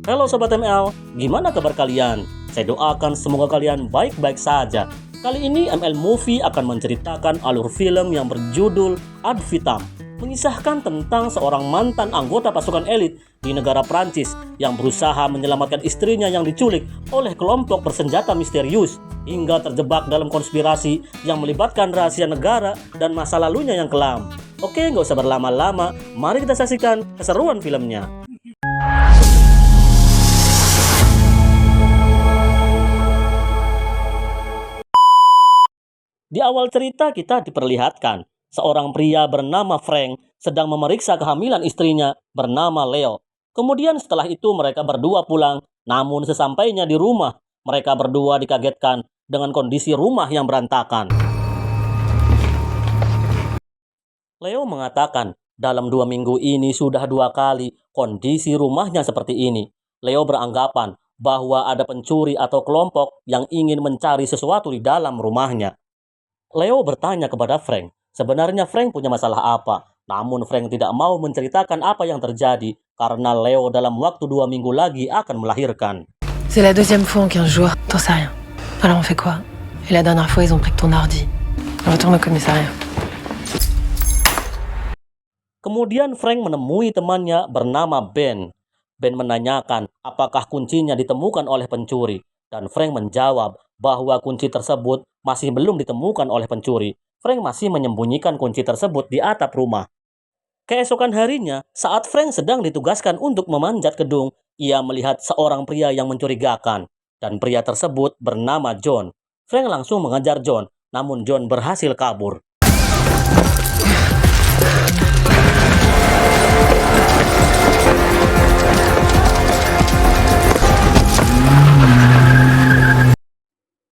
Halo Sobat ML, gimana kabar kalian? Saya doakan semoga kalian baik-baik saja. Kali ini ML Movie akan menceritakan alur film yang berjudul Ad Vitam, mengisahkan tentang seorang mantan anggota pasukan elit di negara Prancis yang berusaha menyelamatkan istrinya yang diculik oleh kelompok bersenjata misterius hingga terjebak dalam konspirasi yang melibatkan rahasia negara dan masa lalunya yang kelam. Oke, nggak usah berlama-lama, mari kita saksikan keseruan filmnya. Di awal cerita kita diperlihatkan seorang pria bernama Frank sedang memeriksa kehamilan istrinya bernama Leo. Kemudian setelah itu mereka berdua pulang, namun sesampainya di rumah, mereka berdua dikagetkan dengan kondisi rumah yang berantakan. Leo mengatakan, dalam 2 minggu ini sudah 2 kali kondisi rumahnya seperti ini. Leo beranggapan bahwa ada pencuri atau kelompok yang ingin mencari sesuatu di dalam rumahnya. Leo bertanya kepada Frank, sebenarnya Frank punya masalah apa? Namun Frank tidak mau menceritakan apa yang terjadi karena Leo dalam waktu 2 minggu lagi akan melahirkan. C'est la 2e fois en 15 jours, t'en sais rien. Alors on fait quoi? Et la dernière fois ils ont pris que ton ordi. On retourne au commissariat. Kemudian Frank menemui temannya bernama Ben. Ben menanyakan apakah kuncinya ditemukan oleh pencuri. Dan Frank menjawab bahwa kunci tersebut masih belum ditemukan oleh pencuri. Frank masih menyembunyikan kunci tersebut di atap rumah. Keesokan harinya, saat Frank sedang ditugaskan untuk memanjat gedung, ia melihat seorang pria yang mencurigakan. Dan pria tersebut bernama John. Frank langsung mengejar John, namun John berhasil kabur.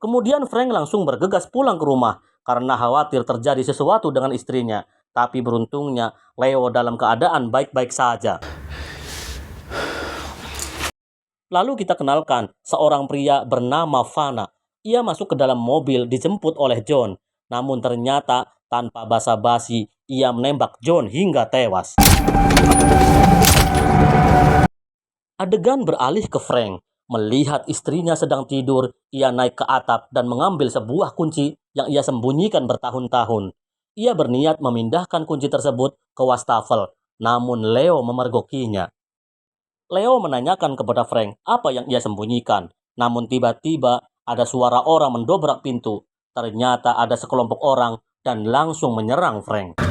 Kemudian Frank langsung bergegas pulang ke rumah karena khawatir terjadi sesuatu dengan istrinya. Tapi beruntungnya Leo dalam keadaan baik-baik saja. Lalu kita kenalkan seorang pria bernama Vanna. Ia masuk ke dalam mobil dijemput oleh John. Namun ternyata tanpa basa-basi ia menembak John hingga tewas. Adegan beralih ke Frank. Melihat istrinya sedang tidur, ia naik ke atap dan mengambil sebuah kunci yang ia sembunyikan bertahun-tahun. Ia berniat memindahkan kunci tersebut ke wastafel, namun Leo memergokinya. Leo menanyakan kepada Frank apa yang ia sembunyikan, namun tiba-tiba ada suara orang mendobrak pintu. Ternyata ada sekelompok orang dan langsung menyerang Frank.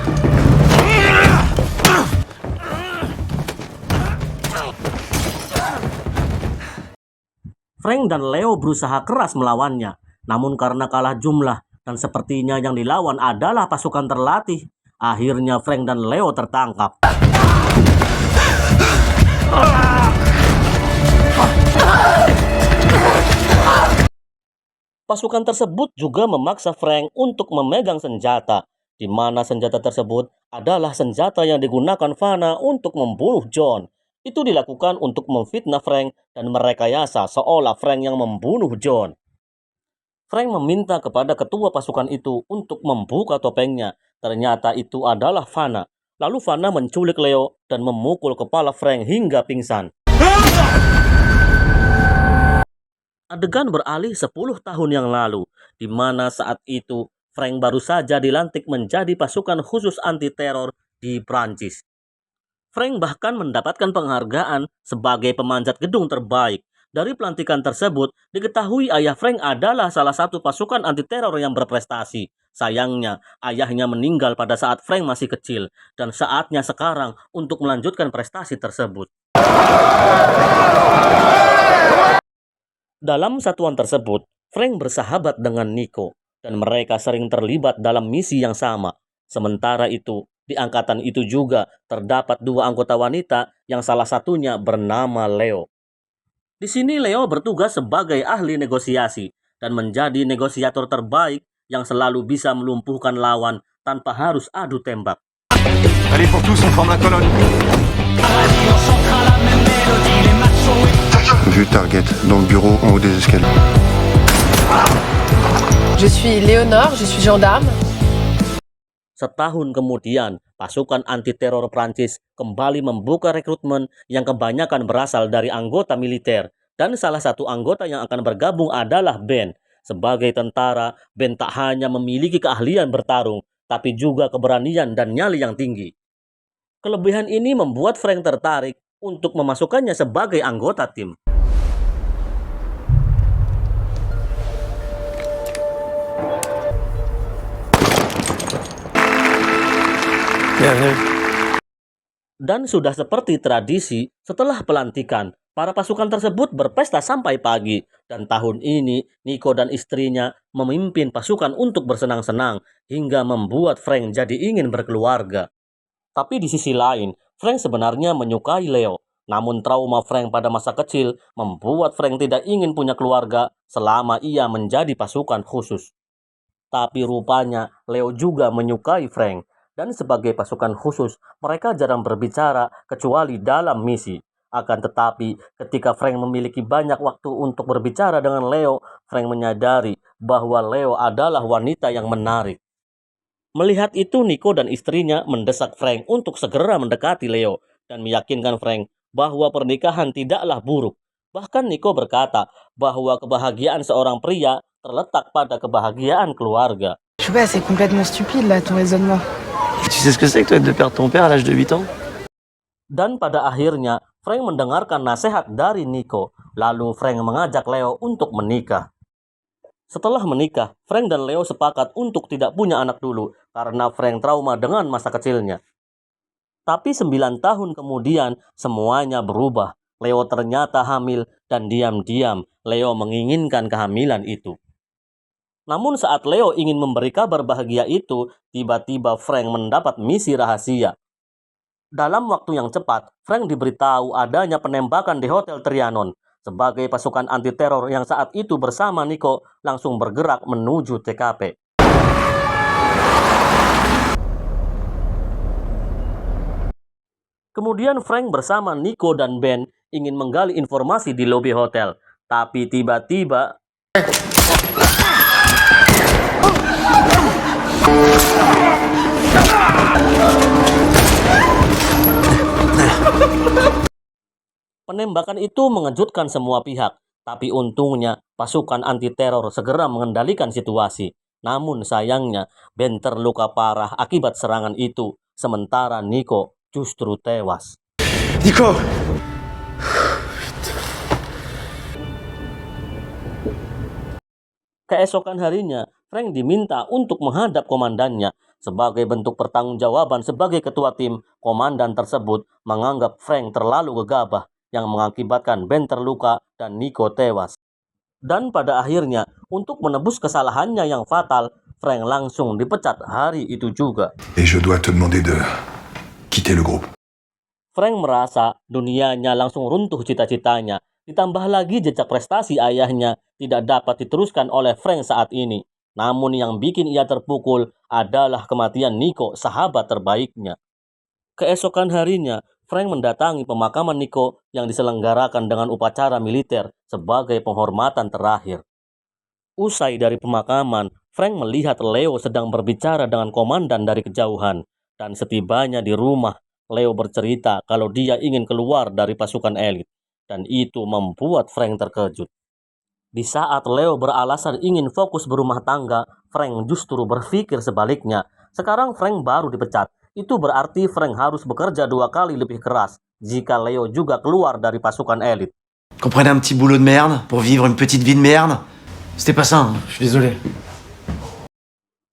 Frank dan Leo berusaha keras melawannya, namun karena kalah jumlah dan sepertinya yang dilawan adalah pasukan terlatih, akhirnya Frank dan Leo tertangkap. Pasukan tersebut juga memaksa Frank untuk memegang senjata, di mana senjata tersebut adalah senjata yang digunakan Vanna untuk membunuh John. Itu dilakukan untuk memfitnah Frank dan merekayasa seolah Frank yang membunuh John. Frank meminta kepada ketua pasukan itu untuk membuka topengnya. Ternyata itu adalah Vanna. Lalu Vanna menculik Leo dan memukul kepala Frank hingga pingsan. Adegan beralih 10 tahun yang lalu, di mana saat itu Frank baru saja dilantik menjadi pasukan khusus anti-teror di Prancis. Frank bahkan mendapatkan penghargaan sebagai pemanjat gedung terbaik. Dari pelantikan tersebut, diketahui ayah Frank adalah salah satu pasukan anti-teror yang berprestasi. Sayangnya, ayahnya meninggal pada saat Frank masih kecil, dan saatnya sekarang untuk melanjutkan prestasi tersebut. Dalam satuan tersebut, Frank bersahabat dengan Nico, dan mereka sering terlibat dalam misi yang sama. Sementara itu, di angkatan itu juga terdapat 2 anggota wanita yang salah satunya bernama Leo. Di sini Leo bertugas sebagai ahli negosiasi dan menjadi negosiator terbaik yang selalu bisa melumpuhkan lawan tanpa harus adu tembak. Allez pour tous, on forme la colonne. Vu target, dans le bureau, en haut des escaliers. Je suis Léonore, je suis gendarme. Setahun kemudian, pasukan anti-teror Prancis kembali membuka rekrutmen yang kebanyakan berasal dari anggota militer, dan salah satu anggota yang akan bergabung adalah Ben. Sebagai tentara, Ben tak hanya memiliki keahlian bertarung, tapi juga keberanian dan nyali yang tinggi. Kelebihan ini membuat Frank tertarik untuk memasukkannya sebagai anggota tim. Bienvenue. Dan sudah seperti tradisi, setelah pelantikan, para pasukan tersebut berpesta sampai pagi. Dan tahun ini, Nico dan istrinya memimpin pasukan untuk bersenang-senang hingga membuat Frank jadi ingin berkeluarga. Tapi di sisi lain, Frank sebenarnya menyukai Leo. Namun trauma Frank pada masa kecil membuat Frank tidak ingin punya keluarga selama ia menjadi pasukan khusus. Tapi rupanya Leo juga menyukai Frank. Dan sebagai pasukan khusus, mereka jarang berbicara kecuali dalam misi. Akan tetapi, ketika Frank memiliki banyak waktu untuk berbicara dengan Leo, Frank menyadari bahwa Leo adalah wanita yang menarik. Melihat itu, Nico dan istrinya mendesak Frank untuk segera mendekati Leo dan meyakinkan Frank bahwa pernikahan tidaklah buruk. Bahkan Nico berkata bahwa kebahagiaan seorang pria terletak pada kebahagiaan keluarga. Je sais pas, c'est complètement stupide là, ton raisonnement. Tu sais ce que c'est que toi de perdre ton père à l'âge de 8 ans? Dan pada akhirnya, Frank mendengarkan nasihat dari Nico. Lalu Frank mengajak Leo untuk menikah. Setelah menikah, Frank dan Leo sepakat untuk tidak punya anak dulu karena Frank trauma dengan masa kecilnya. Tapi 9 tahun kemudian, semuanya berubah. Leo ternyata hamil dan diam-diam Leo menginginkan kehamilan itu. Namun saat Leo ingin memberi kabar bahagia itu, tiba-tiba Frank mendapat misi rahasia. Dalam waktu yang cepat, Frank diberitahu adanya penembakan di Hotel Trianon. Sebagai pasukan anti-teror yang saat itu bersama Nico langsung bergerak menuju TKP. Kemudian Frank bersama Nico dan Ben ingin menggali informasi di lobi hotel. Tapi tiba-tiba penembakan itu mengejutkan semua pihak, tapi untungnya pasukan anti-teror segera mengendalikan situasi. Namun sayangnya, Ben terluka parah akibat serangan itu, sementara Nico justru tewas. Nico! Keesokan harinya, Frank diminta untuk menghadap komandannya. Sebagai bentuk pertanggungjawaban sebagai ketua tim, komandan tersebut menganggap Frank terlalu gegabah, yang mengakibatkan Ben terluka dan Nico tewas. Dan pada akhirnya, untuk menebus kesalahannya yang fatal, Frank langsung dipecat hari itu juga. Et je dois te demander de quitter le groupe. Frank merasa dunianya langsung runtuh cita-citanya. Ditambah lagi jejak prestasi ayahnya tidak dapat diteruskan oleh Frank saat ini. Namun yang bikin ia terpukul adalah kematian Nico, sahabat terbaiknya. Keesokan harinya, Frank mendatangi pemakaman Nico yang diselenggarakan dengan upacara militer sebagai penghormatan terakhir. Usai dari pemakaman, Frank melihat Leo sedang berbicara dengan komandan dari kejauhan. Dan setibanya di rumah, Leo bercerita kalau dia ingin keluar dari pasukan elit. Dan itu membuat Frank terkejut. Di saat Leo beralasan ingin fokus berumah tangga, Frank justru berpikir sebaliknya. Sekarang Frank baru dipecat. Itu berarti Frank harus bekerja 2 kali lebih keras jika Leo juga keluar dari pasukan elit. Qu'on prenne un petit boulot de merde pour vivre une petite vie de merde? C'était pas ça, hein. Je suis désolé.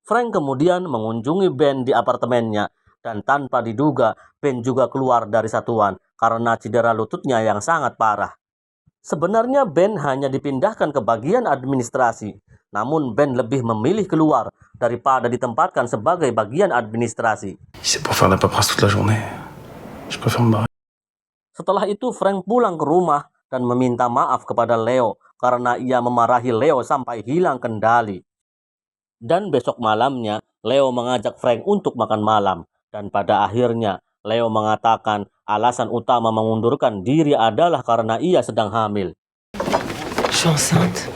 Frank kemudian mengunjungi Ben di apartemennya. Dan tanpa diduga, Ben juga keluar dari satuan karena cedera lututnya yang sangat parah. Sebenarnya Ben hanya dipindahkan ke bagian administrasi, namun Ben lebih memilih keluar daripada ditempatkan sebagai bagian administrasi. C'est pour faire la paperasse toute la journée. Je préfère me barrer. Setelah itu Frank pulang ke rumah dan meminta maaf kepada Leo karena ia memarahi Leo sampai hilang kendali. Dan besok malamnya, Leo mengajak Frank untuk makan malam. Dan pada akhirnya, Leo mengatakan alasan utama mengundurkan diri adalah karena ia sedang hamil. Je suis enceinte.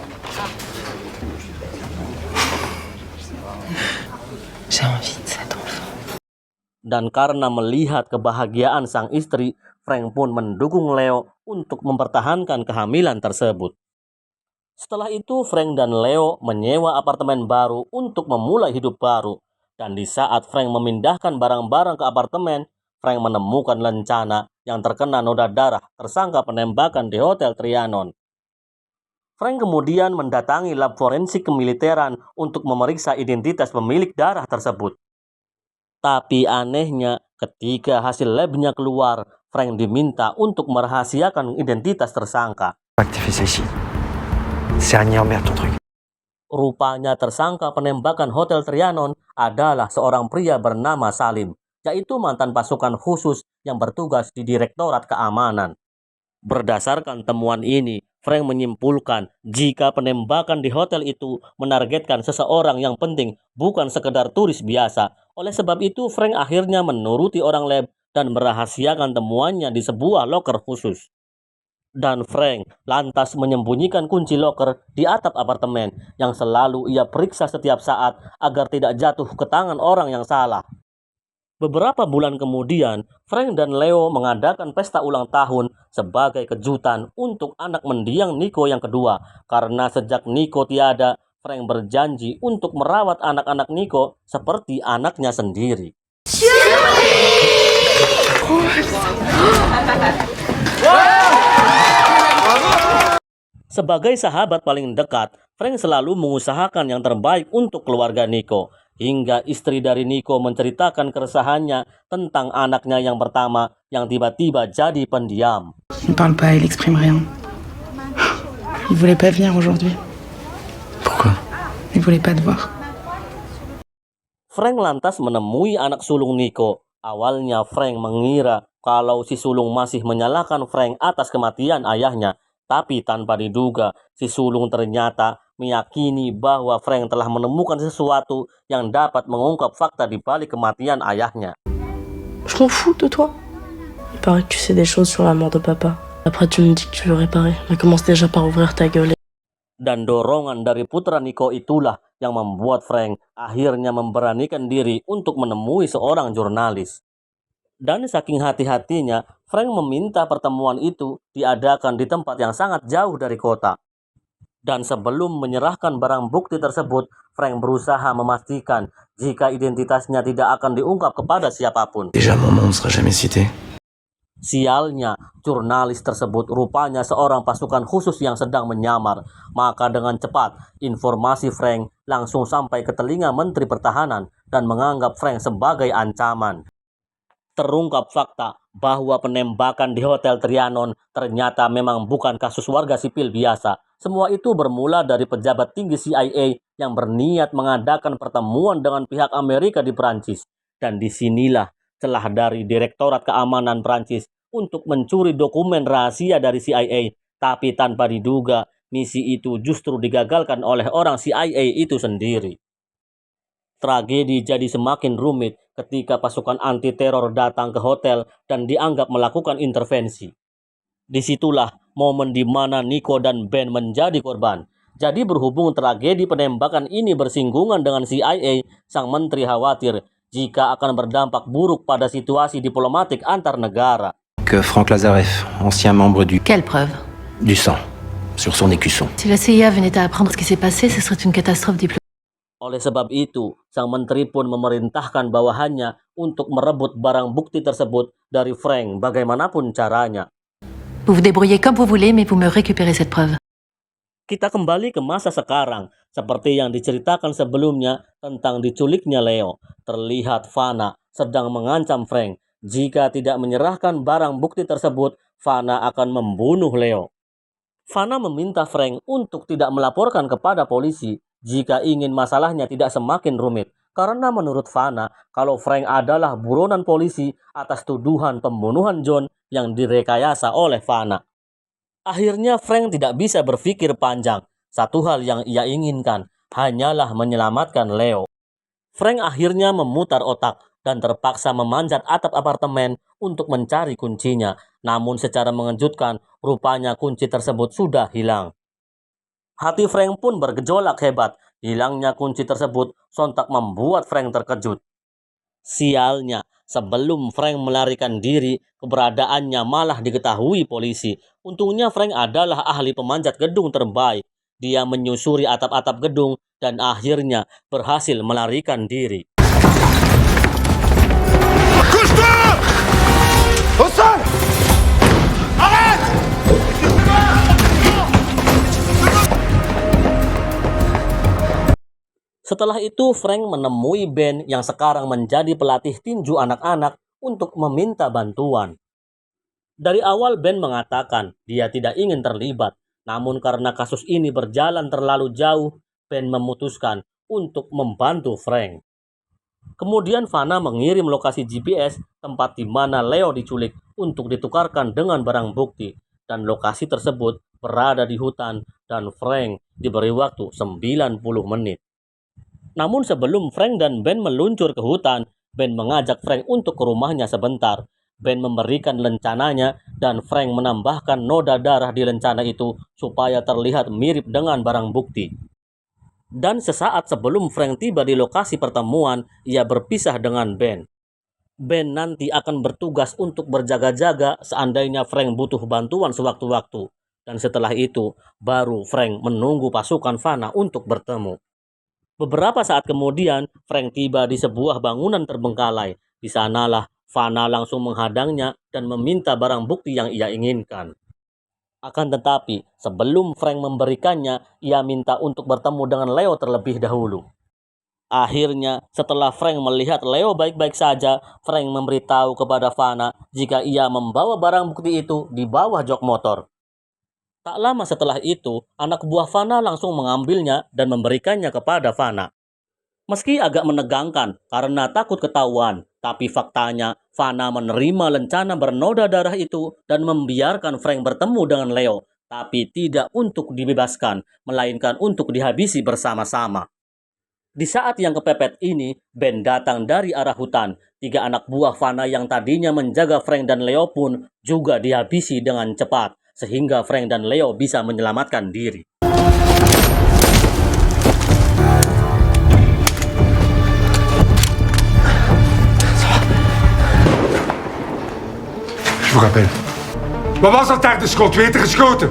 J'ai envie de cet enfant. Dan karena melihat kebahagiaan sang istri, Frank pun mendukung Leo untuk mempertahankan kehamilan tersebut. Setelah itu, Frank dan Leo menyewa apartemen baru untuk memulai hidup baru. Dan di saat Frank memindahkan barang-barang ke apartemen, Frank menemukan lencana yang terkena noda darah tersangka penembakan di Hotel Trianon. Frank kemudian mendatangi lab forensik kemiliteran untuk memeriksa identitas pemilik darah tersebut. Tapi anehnya, ketika hasil labnya keluar, Frank diminta untuk merahasiakan identitas tersangka. Pas que t'aies fait ça ici. C'est Agnières merde ton truc. Rupanya tersangka penembakan Hotel Trianon adalah seorang pria bernama Salim, yaitu mantan pasukan khusus yang bertugas di Direktorat Keamanan. Berdasarkan temuan ini, Frank menyimpulkan jika penembakan di hotel itu menargetkan seseorang yang penting, bukan sekedar turis biasa. Oleh sebab itu, Frank akhirnya menuruti orang lab dan merahasiakan temuannya di sebuah loker khusus. Dan Frank lantas menyembunyikan kunci loker di atap apartemen yang selalu ia periksa setiap saat agar tidak jatuh ke tangan orang yang salah. Beberapa bulan kemudian, Frank dan Leo mengadakan pesta ulang tahun sebagai kejutan untuk anak mendiang Nico yang kedua. Karena sejak Nico tiada, Frank berjanji untuk merawat anak-anak Nico seperti anaknya sendiri. Sebagai sahabat paling dekat, Frank selalu mengusahakan yang terbaik untuk keluarga Nico. Hingga istri dari Nico menceritakan keresahannya tentang anaknya yang pertama yang tiba-tiba jadi pendiam. Il ne parle pas, il exprime rien. Il voulait pas venir aujourd'hui. Pourquoi? Il voulait pas te voir. Frank lantas menemui anak sulung Nico. Awalnya Frank mengira kalau si sulung masih menyalahkan Frank atas kematian ayahnya. Tapi tanpa diduga, si sulung ternyata meyakini bahwa Frank telah menemukan sesuatu yang dapat mengungkap fakta di balik kematian ayahnya. Je m'en fous de toi. Il paraît que tu sais des choses sur la mort de papa. Après tu me dis que tu veux réparer. Mais commence déjà par ouvrir ta gueule. Dan dorongan dari putra Nico itulah yang membuat Frank akhirnya memberanikan diri untuk menemui seorang jurnalis. Dan saking hati-hatinya, Frank meminta pertemuan itu diadakan di tempat yang sangat jauh dari kota. Dan sebelum menyerahkan barang bukti tersebut, Frank berusaha memastikan jika identitasnya tidak akan diungkap kepada siapapun. Déjà, mon nom ne sera jamais cité. Sialnya, jurnalis tersebut rupanya seorang pasukan khusus yang sedang menyamar. Maka dengan cepat, informasi Frank langsung sampai ke telinga Menteri Pertahanan dan menganggap Frank sebagai ancaman. Terungkap fakta bahwa penembakan di Hotel Trianon ternyata memang bukan kasus warga sipil biasa. Semua itu bermula dari pejabat tinggi CIA yang berniat mengadakan pertemuan dengan pihak Amerika di Prancis. Dan disinilah celah dari Direktorat Keamanan Prancis untuk mencuri dokumen rahasia dari CIA. Tapi tanpa diduga, misi itu justru digagalkan oleh orang CIA itu sendiri. Tragedi jadi semakin rumit ketika pasukan anti-teror datang ke hotel dan dianggap melakukan intervensi. Disitulah momen di mana Nico dan Ben menjadi korban. Jadi berhubung tragedi penembakan ini bersinggungan dengan CIA, sang menteri khawatir jika akan berdampak buruk pada situasi diplomatik antar negara. Que Frank Lazarev, ancien membre du Quelle preuve? sang, sur son écusson. Si la CIA venait à apprendre ce qui s'est passé, ce serait une catastrophe diplomatique. Oleh sebab itu, sang menteri pun memerintahkan bawahannya untuk merebut barang bukti tersebut dari Frank bagaimanapun caranya. Vous vous débrouillez comme vous voulez, mais vous me récupérez cette preuve. Kita kembali ke masa sekarang, seperti yang diceritakan sebelumnya tentang diculiknya Leo. Terlihat Fana sedang mengancam Frank. Jika tidak menyerahkan barang bukti tersebut, Fana akan membunuh Leo. Fana meminta Frank untuk tidak melaporkan kepada polisi jika ingin masalahnya tidak semakin rumit. Karena menurut Fana, kalau Frank adalah buronan polisi atas tuduhan pembunuhan John yang direkayasa oleh Fana. Akhirnya Frank tidak bisa berpikir panjang. Satu hal yang ia inginkan hanyalah menyelamatkan Leo. Frank akhirnya memutar otak dan terpaksa memanjat atap apartemen untuk mencari kuncinya. Namun secara mengejutkan, rupanya kunci tersebut sudah hilang. Hati Frank pun bergejolak hebat. Hilangnya kunci tersebut sontak membuat Frank terkejut. Sialnya, Sebelum Frank melarikan diri, keberadaannya malah diketahui polisi. Untungnya Frank adalah ahli pemanjat gedung terbaik. Dia menyusuri atap-atap gedung dan akhirnya berhasil melarikan diri. Setelah itu, Frank menemui Ben yang sekarang menjadi pelatih tinju anak-anak untuk meminta bantuan. Dari awal Ben mengatakan dia tidak ingin terlibat, namun karena kasus ini berjalan terlalu jauh, Ben memutuskan untuk membantu Frank. Kemudian Vanna mengirim lokasi GPS tempat di mana Leo diculik untuk ditukarkan dengan barang bukti, dan lokasi tersebut berada di hutan dan Frank diberi waktu 90 menit. Namun sebelum Frank dan Ben meluncur ke hutan, Ben mengajak Frank untuk ke rumahnya sebentar. Ben memberikan lencananya dan Frank menambahkan noda darah di lencana itu supaya terlihat mirip dengan barang bukti. Dan sesaat sebelum Frank tiba di lokasi pertemuan, ia berpisah dengan Ben. Ben nanti akan bertugas untuk berjaga-jaga seandainya Frank butuh bantuan sewaktu-waktu. Dan setelah itu, baru Frank menunggu pasukan Vanna untuk bertemu. Beberapa saat kemudian, Frank tiba di sebuah bangunan terbengkalai. Di sanalah Vanna langsung menghadangnya dan meminta barang bukti yang ia inginkan. Akan tetapi, sebelum Frank memberikannya, ia minta untuk bertemu dengan Leo terlebih dahulu. Akhirnya, setelah Frank melihat Leo baik-baik saja, Frank memberitahu kepada Vanna jika ia membawa barang bukti itu di bawah jok motor. Tak lama setelah itu, anak buah Vanna langsung mengambilnya dan memberikannya kepada Vanna. Meski agak menegangkan karena takut ketahuan, tapi faktanya Vanna menerima lencana bernoda darah itu dan membiarkan Frank bertemu dengan Leo, tapi tidak untuk dibebaskan, melainkan untuk dihabisi bersama-sama. Di saat yang kepepet ini, Ben datang dari arah hutan. 3 anak buah Vanna yang tadinya menjaga Frank dan Leo pun juga dihabisi dengan cepat, sehingga Frank dan Leo bisa menyelamatkan diri. Je vous rappelle. Wat was dat daar de schot? Wie heeft er geschoten?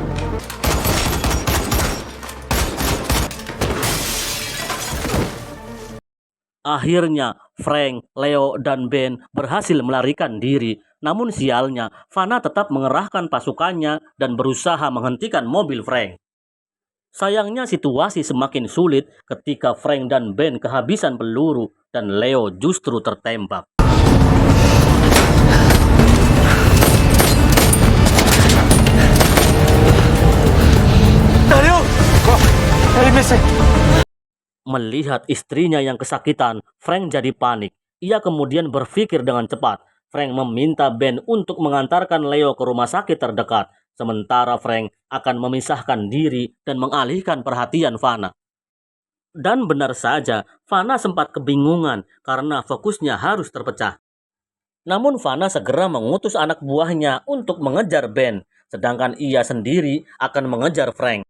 Akhirnya, Frank, Leo, dan Ben berhasil melarikan diri. Namun sialnya, Vanna tetap mengerahkan pasukannya dan berusaha menghentikan mobil Frank. Sayangnya situasi semakin sulit ketika Frank dan Ben kehabisan peluru dan Leo justru tertembak. Melihat istrinya yang kesakitan, Frank jadi panik. Ia kemudian berpikir dengan cepat. Frank meminta Ben untuk mengantarkan Leo ke rumah sakit terdekat, sementara Frank akan memisahkan diri dan mengalihkan perhatian Vanna. Dan benar saja, Vanna sempat kebingungan karena fokusnya harus terpecah. Namun Vanna segera mengutus anak buahnya untuk mengejar Ben, sedangkan ia sendiri akan mengejar Frank.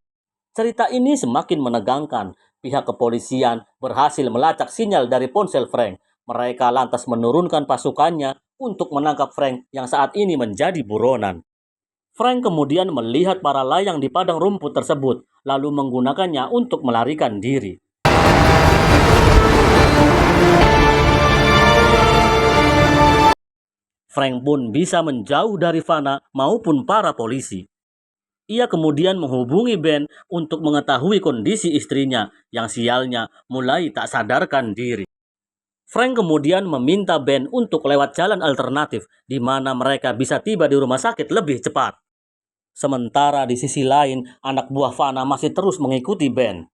Cerita ini semakin menegangkan. Pihak kepolisian berhasil melacak sinyal dari ponsel Frank. Mereka lantas menurunkan pasukannya untuk menangkap Frank yang saat ini menjadi buronan. Frank kemudian melihat para layang di padang rumput tersebut, lalu menggunakannya untuk melarikan diri. Frank pun bisa menjauh dari Vanna maupun para polisi. Ia kemudian menghubungi Ben untuk mengetahui kondisi istrinya yang sialnya mulai tak sadarkan diri. Frank kemudian meminta Ben untuk lewat jalan alternatif di mana mereka bisa tiba di rumah sakit lebih cepat. Sementara di sisi lain, anak buah Vanna masih terus mengikuti Ben.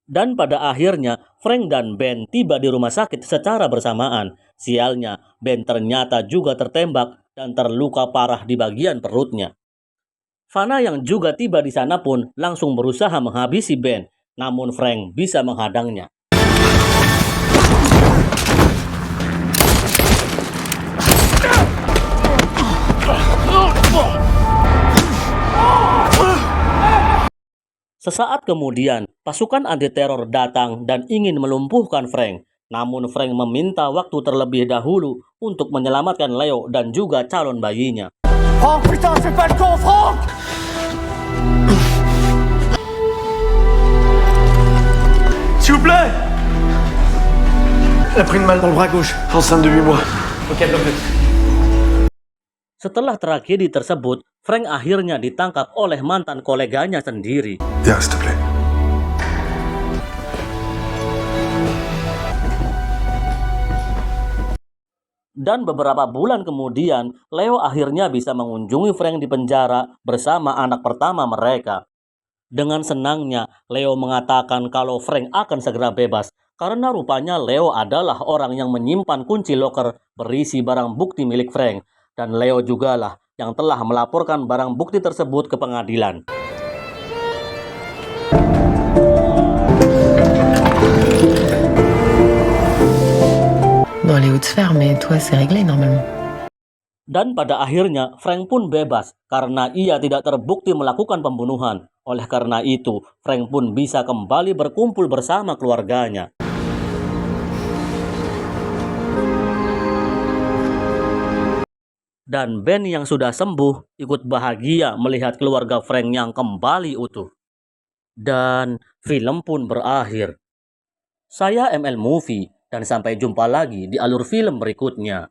Dan pada akhirnya, Frank dan Ben tiba di rumah sakit secara bersamaan. Sialnya, Ben ternyata juga tertembak dan terluka parah di bagian perutnya. Vanna yang juga tiba di sana pun langsung berusaha menghabisi Ben, namun Frank bisa menghadangnya. Sesaat kemudian, pasukan anti-teror datang dan ingin melumpuhkan Frank. Namun Frank meminta waktu terlebih dahulu untuk menyelamatkan Leo dan juga calon bayinya. Franck, putain, fais pas le con, Franck! S'il vous plaît! Elle a pris une balle dans le bras gauche, enceinte de 8 mois. Ok, bloqué. Setelah tragedi tersebut, Frank akhirnya ditangkap oleh mantan koleganya sendiri. Viens, s'il te plaît. Dan beberapa bulan kemudian, Leo akhirnya bisa mengunjungi Frank di penjara bersama anak pertama mereka. Dengan senangnya, Leo mengatakan kalau Frank akan segera bebas karena rupanya Leo adalah orang yang menyimpan kunci loker berisi barang bukti milik Frank. Dan Leo jugalah yang telah melaporkan barang bukti tersebut ke pengadilan. Dans les hautes sphères, mais toi, c'est réglé normalement. Dan pada akhirnya Frank pun bebas karena ia tidak terbukti melakukan pembunuhan. Oleh karena itu, Frank pun bisa kembali berkumpul bersama keluarganya. Dan Ben yang sudah sembuh ikut bahagia melihat keluarga Frank yang kembali utuh. Dan film pun berakhir. Saya ML Movie dan sampai jumpa lagi di alur film berikutnya.